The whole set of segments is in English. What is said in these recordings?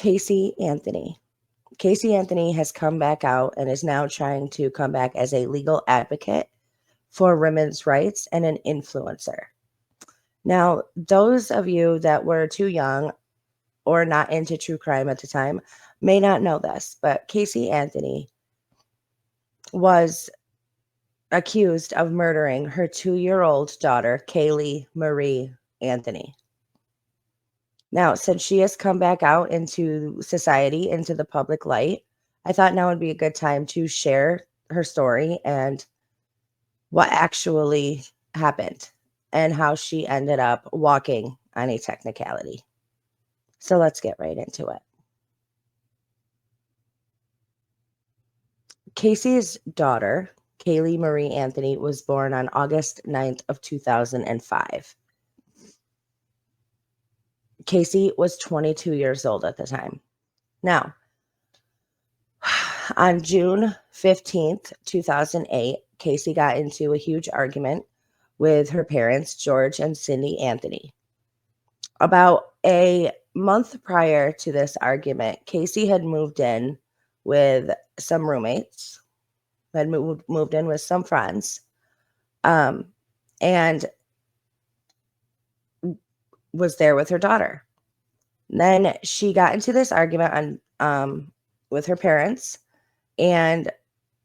Casey Anthony. Casey Anthony has come back out and is now trying to come back as a legal advocate for women's rights and an influencer. Now, those of you that were too young or not into true crime at the time may not know this, but Casey Anthony was accused of murdering her 2-year-old daughter, Caylee Marie Anthony. Now, since she has come back out into society, into the public light, I thought now would be a good time to share her story and what actually happened and how she ended up walking on a technicality. So let's get right into it. Casey's daughter, Caylee Marie Anthony, was born on August 9th of 2005. Casey was 22 years old at the time. Now, on June 15th, 2008, Casey got into a huge argument with her parents, George and Cindy Anthony. About a month prior to this argument, Casey had moved in with some roommates, had moved in with some friends, and was there with her daughter. Then she got into this argument with her parents, and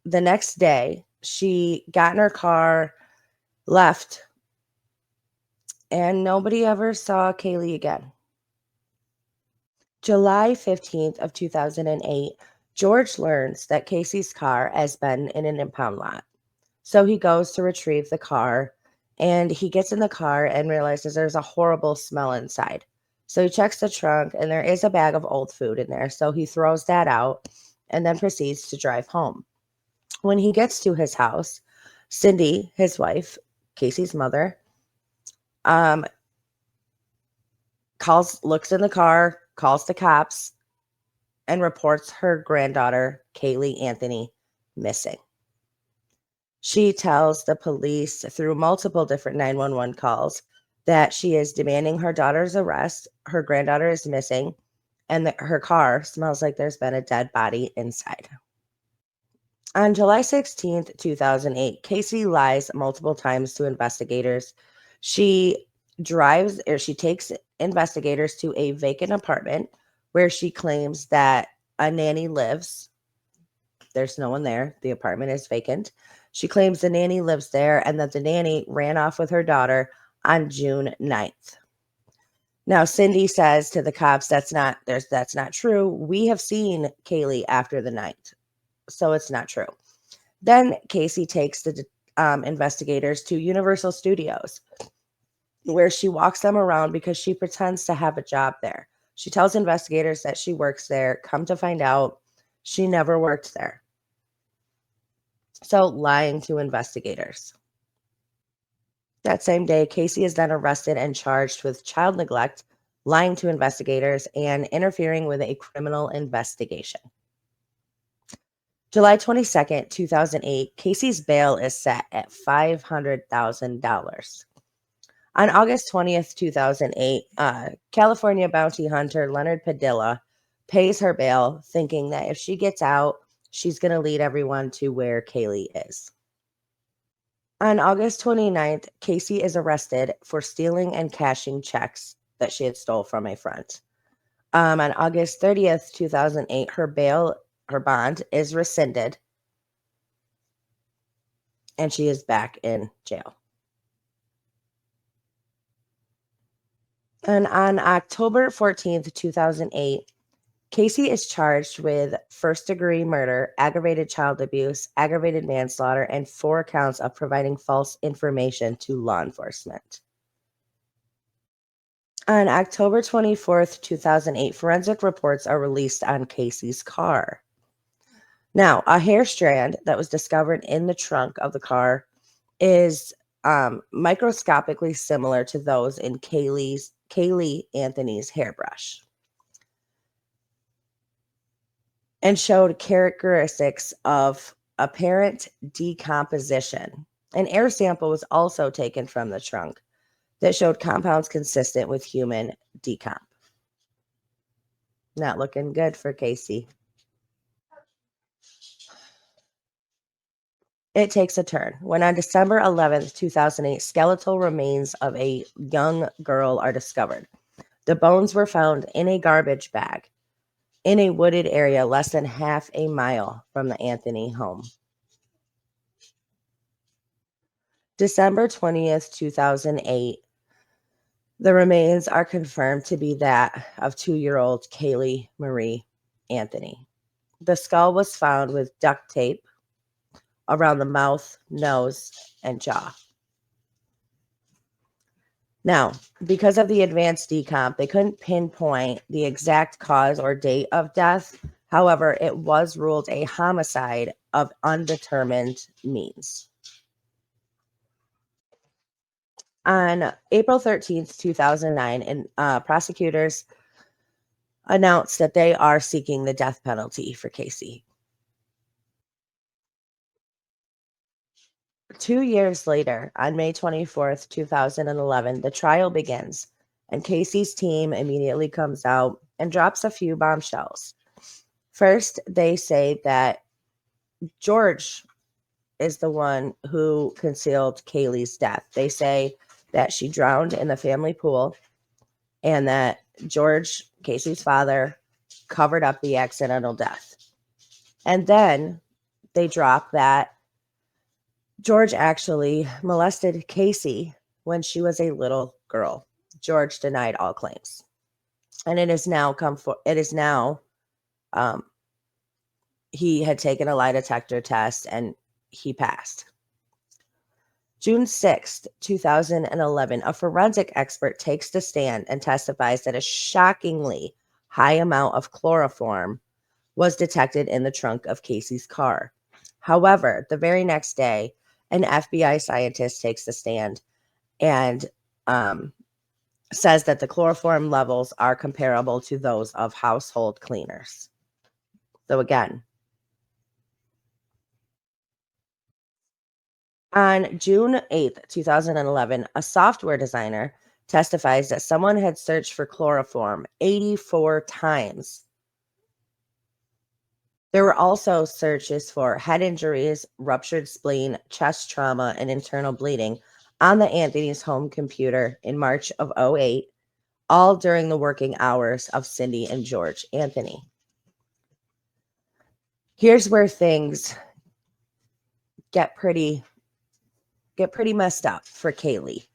the next day she got in her car, left, and nobody ever saw Caylee again. July 15th of 2008, George learns that Casey's car has been in an impound lot. So he goes to retrieve the car, and he gets in the car and realizes there's a horrible smell inside. So he checks the trunk, and there is a bag of old food in there. So he throws that out and then proceeds to drive home. When he gets to his house, Cindy, his wife, Casey's mother, looks in the car, calls the cops, and reports her granddaughter, Caylee Anthony, missing. She tells the police through multiple different 911 calls that she is demanding her daughter's arrest, her granddaughter is missing, and that her car smells like there's been a dead body inside. On July 16th, 2008, Casey lies multiple times to investigators. She takes investigators to a vacant apartment where she claims that a nanny lives. There's no one there. The apartment is vacant. She claims the nanny lives there and that the nanny ran off with her daughter on June 9th. Now, Cindy says to the cops, that's not true. We have seen Caylee after the 9th, so it's not true. Then Casey takes the investigators to Universal Studios, where she walks them around because she pretends to have a job there. She tells investigators that she works there. Come to find out, she never worked there. So lying to investigators. That same day, Casey is then arrested and charged with child neglect, lying to investigators, and interfering with a criminal investigation. July 22nd, 2008, Casey's bail is set at $500,000. On August 20th, 2008, California bounty hunter Leonard Padilla pays her bail, thinking that if she gets out, she's going to lead everyone to where Caylee is. On August 29th, Casey is arrested for stealing and cashing checks that she had stole from a friend. On August 30th, 2008, her bond is rescinded, and she is back in jail. And on October 14th, 2008, Casey is charged with first-degree murder, aggravated child abuse, aggravated manslaughter, and 4 counts of providing false information to law enforcement. On October 24th, 2008, forensic reports are released on Casey's car. Now, a hair strand that was discovered in the trunk of the car is microscopically similar to those in Caylee Anthony's hairbrush, and showed characteristics of apparent decomposition. An air sample was also taken from the trunk that showed compounds consistent with human decomp. Not looking good for Casey. It takes a turn when on December 11th, 2008, skeletal remains of a young girl are discovered. The bones were found in a garbage bag in a wooded area less than half a mile from the Anthony home. December 20th, 2008, the remains are confirmed to be that of 2-year-old Caylee Marie Anthony. The skull was found with duct tape around the mouth, nose, and jaw. Now, because of the advanced decomp, they couldn't pinpoint the exact cause or date of death. However, it was ruled a homicide of undetermined means. On April 13th, 2009, and prosecutors announced that they are seeking the death penalty for Casey. 2 years later, on May 24th, 2011, the trial begins, and Casey's team immediately comes out and drops a few bombshells. First, they say that George is the one who concealed Caylee's death. They say that she drowned in the family pool and that George, Casey's father, covered up the accidental death. And then they drop that George actually molested Casey when she was a little girl. George denied all claims. And it is now um, he had taken a lie detector test and he passed. June 6th, 2011, a forensic expert takes the stand and testifies that a shockingly high amount of chloroform was detected in the trunk of Casey's car. However, the very next day, an FBI scientist takes the stand and says that the chloroform levels are comparable to those of household cleaners. So again, on June 8th, 2011, a software designer testifies that someone had searched for chloroform 84 times. There were also searches for head injuries, ruptured spleen, chest trauma, and internal bleeding on the Anthony's home computer in March of 2008, all during the working hours of Cindy and George Anthony. Here's where things get pretty messed up for Caylee.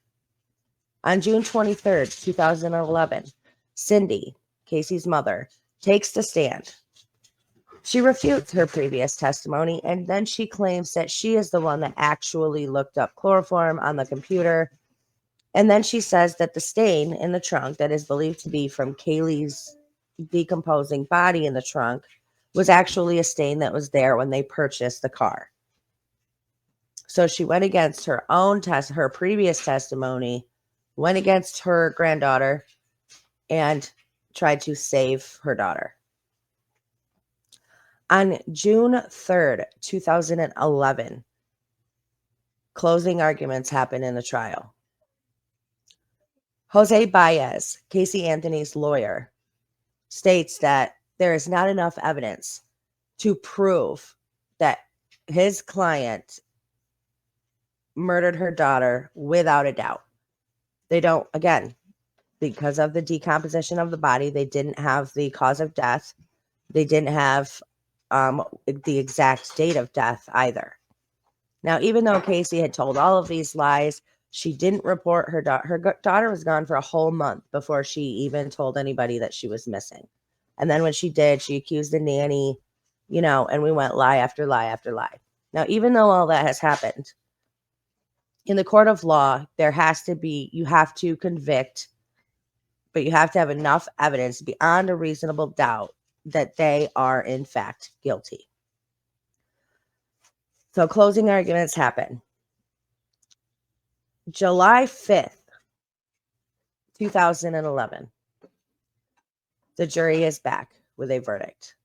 On June 23rd, 2011, Cindy, Casey's mother, takes the stand. She refutes her previous testimony, and then she claims that she is the one that actually looked up chloroform on the computer. And then she says that the stain in the trunk that is believed to be from Caylee's decomposing body in the trunk was actually a stain that was there when they purchased the car. So she went against her her previous testimony, went against her granddaughter, and tried to save her daughter. On June 3rd, 2011, closing arguments happened in the trial. Jose Baez, Casey Anthony's lawyer, states that there is not enough evidence to prove that his client murdered her daughter without a doubt. They don't, again, because of the decomposition of the body, they didn't have the cause of death. They didn't have the exact date of death either. Now, even though Casey had told all of these lies, she didn't report her daughter. Her daughter was gone for a whole month before she even told anybody that she was missing. And then when she did, she accused the nanny, and we went lie after lie after lie. Now, even though all that has happened, in the court of law, you have to convict, but you have to have enough evidence beyond a reasonable doubt that they are in fact guilty. So closing arguments happen. July 5th, 2011. The jury is back with a verdict.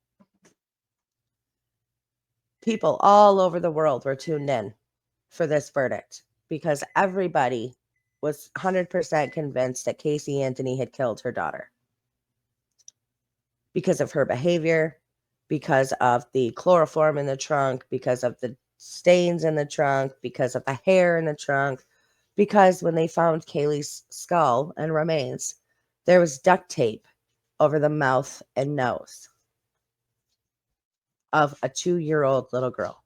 People all over the world were tuned in for this verdict because everybody was 100% convinced that Casey Anthony had killed her daughter. because of her behavior, because of the chloroform in the trunk, because of the stains in the trunk, because of the hair in the trunk, because when they found Caylee's skull and remains, there was duct tape over the mouth and nose of a 2-year-old little girl.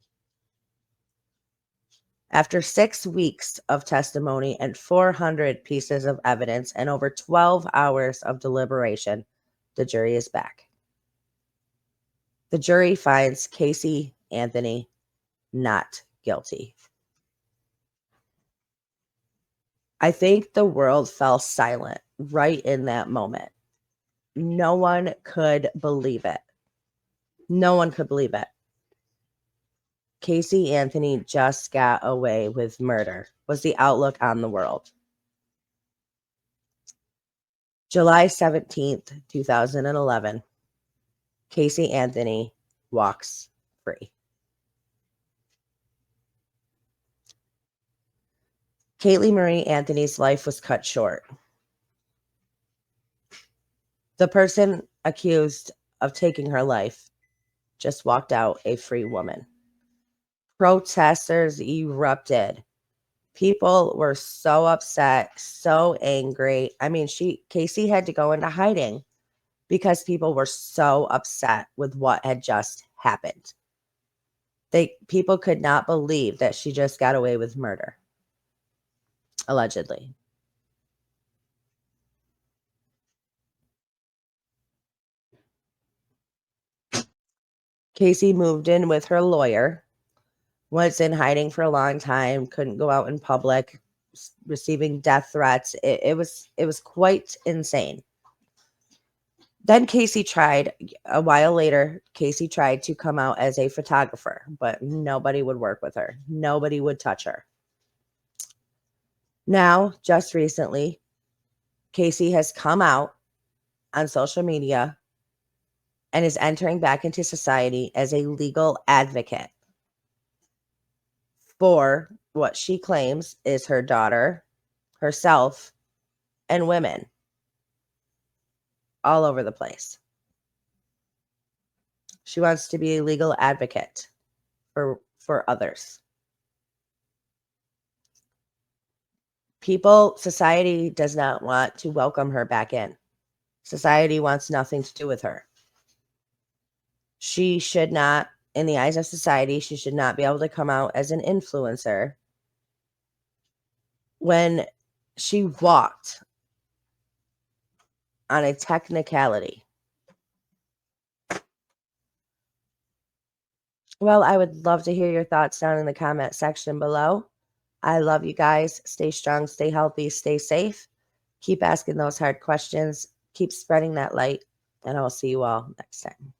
After 6 weeks of testimony and 400 pieces of evidence and over 12 hours of deliberation, the jury is back. The jury finds Casey Anthony not guilty. I think the world fell silent right in that moment. No one could believe it. No one could believe it. Casey Anthony just got away with murder, was the outlook on the world. July 17th, 2011, Casey Anthony walks free. Caylee Marie Anthony's life was cut short. The person accused of taking her life just walked out a free woman. Protesters erupted. People were so upset, so angry. I mean, Casey had to go into hiding because people were so upset with what had just happened. People could not believe that she just got away with murder, allegedly. Casey moved in with her lawyer, was in hiding for a long time, couldn't go out in public, receiving death threats. It was quite insane. Then a while later, Casey tried to come out as a photographer, but nobody would work with her. Nobody would touch her. Now, just recently, Casey has come out on social media and is entering back into society as a legal advocate for what she claims is her daughter, herself, and women all over the place. She wants to be a legal advocate for others. Society does not want to welcome her back in. Society wants nothing to do with her. She should not, in the eyes of society, she should not be able to come out as an influencer when she walked on a technicality. Well, I would love to hear your thoughts down in the comment section below. I love you guys. Stay strong, stay healthy, stay safe. Keep asking those hard questions. Keep spreading that light, and I'll see you all next time.